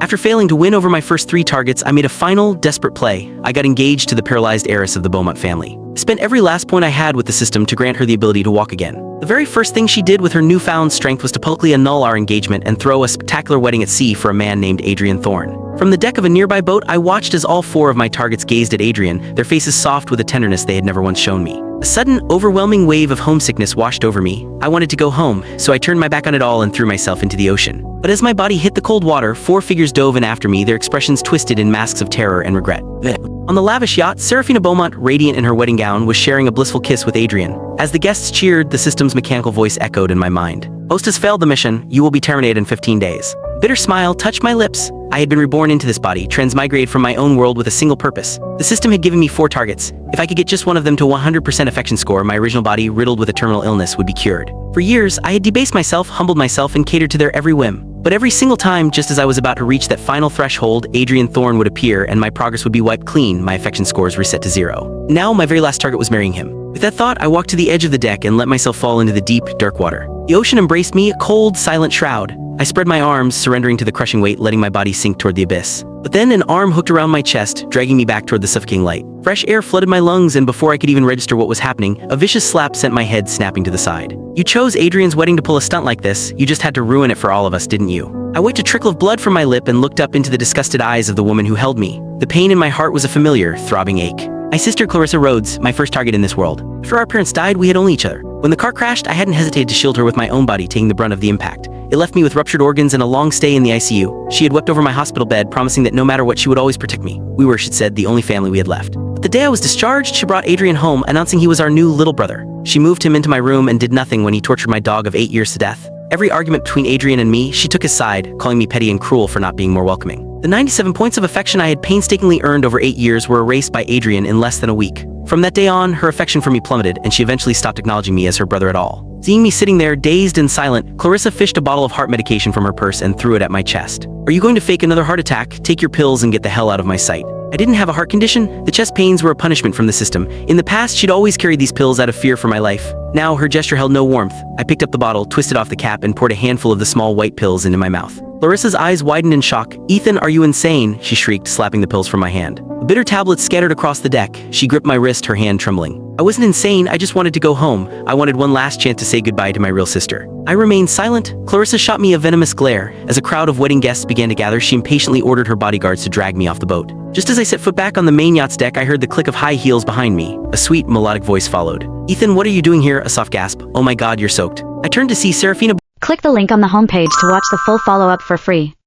After failing to win over my first 3 targets, I made a final, desperate play. I got engaged to the paralyzed heiress of the Beaumont family. I spent every last point I had with the system to grant her the ability to walk again. The very first thing she did with her newfound strength was to publicly annul our engagement and throw a spectacular wedding at sea for a man named Adrian Thorne. From the deck of a nearby boat, I watched as all 4 of my targets gazed at Adrian, their faces soft with a tenderness they had never once shown me. A sudden, overwhelming wave of homesickness washed over me. I wanted to go home, so I turned my back on it all and threw myself into the ocean. But as my body hit the cold water, 4 figures dove in after me, their expressions twisted in masks of terror and regret. On the lavish yacht, Serafina Beaumont, radiant in her wedding gown, was sharing a blissful kiss with Adrian. As the guests cheered, the system's mechanical voice echoed in my mind. "Host has failed the mission. You will be terminated in 15 days. A bitter smile touched my lips. I had been reborn into this body, transmigrated from my own world with a single purpose. The system had given me 4 targets. If I could get just one of them to 100% affection score, my original body, riddled with a terminal illness, would be cured. For years, I had debased myself, humbled myself, and catered to their every whim. But every single time, just as I was about to reach that final threshold, Adrian Thorne would appear and my progress would be wiped clean, my affection scores reset to 0. Now, my very last target was marrying him. With that thought, I walked to the edge of the deck and let myself fall into the deep, dark water. The ocean embraced me, a cold, silent shroud. I spread my arms, surrendering to the crushing weight, letting my body sink toward the abyss. But then an arm hooked around my chest, dragging me back toward the suffocating light. Fresh air flooded my lungs, and before I could even register what was happening, a vicious slap sent my head snapping to the side. "You chose Adrian's wedding to pull a stunt like this. You just had to ruin it for all of us, didn't you?" I wiped a trickle of blood from my lip and looked up into the disgusted eyes of the woman who held me. The pain in my heart was a familiar, throbbing ache. My sister Clarissa Rhodes, my first target in this world. After our parents died, we had only each other. When the car crashed, I hadn't hesitated to shield her with my own body, taking the brunt of the impact. It left me with ruptured organs and a long stay in the ICU. She had wept over my hospital bed, promising that no matter what, she would always protect me. We were, she said, the only family we had left. But the day I was discharged, she brought Adrian home, announcing he was our new little brother. She moved him into my room and did nothing when he tortured my dog of 8 years to death. Every argument between Adrian and me, she took his side, calling me petty and cruel for not being more welcoming. The 97 points of affection I had painstakingly earned over 8 years were erased by Adrian in less than a week. From that day on, her affection for me plummeted, and she eventually stopped acknowledging me as her brother at all. Seeing me sitting there, dazed and silent, Clarissa fished a bottle of heart medication from her purse and threw it at my chest. "Are you going to fake another heart attack? Take your pills and get the hell out of my sight." I didn't have a heart condition. The chest pains were a punishment from the system. In the past, she'd always carried these pills out of fear for my life. Now, her gesture held no warmth. I picked up the bottle, twisted off the cap, and poured a handful of the small white pills into my mouth. Clarissa's eyes widened in shock. "Ethan, are you insane?" she shrieked, slapping the pills from my hand. The bitter tablets scattered across the deck. She gripped my wrist, her hand trembling. I wasn't insane, I just wanted to go home. I wanted one last chance to say goodbye to my real sister. I remained silent. Clarissa shot me a venomous glare. As a crowd of wedding guests began to gather, she impatiently ordered her bodyguards to drag me off the boat. Just as I set foot back on the main yacht's deck, I heard the click of high heels behind me. A sweet, melodic voice followed. "Ethan, what are you doing here?" A soft gasp. "Oh my God, you're soaked." I turned to see Serafina. Click the link on the homepage to watch the full follow-up for free.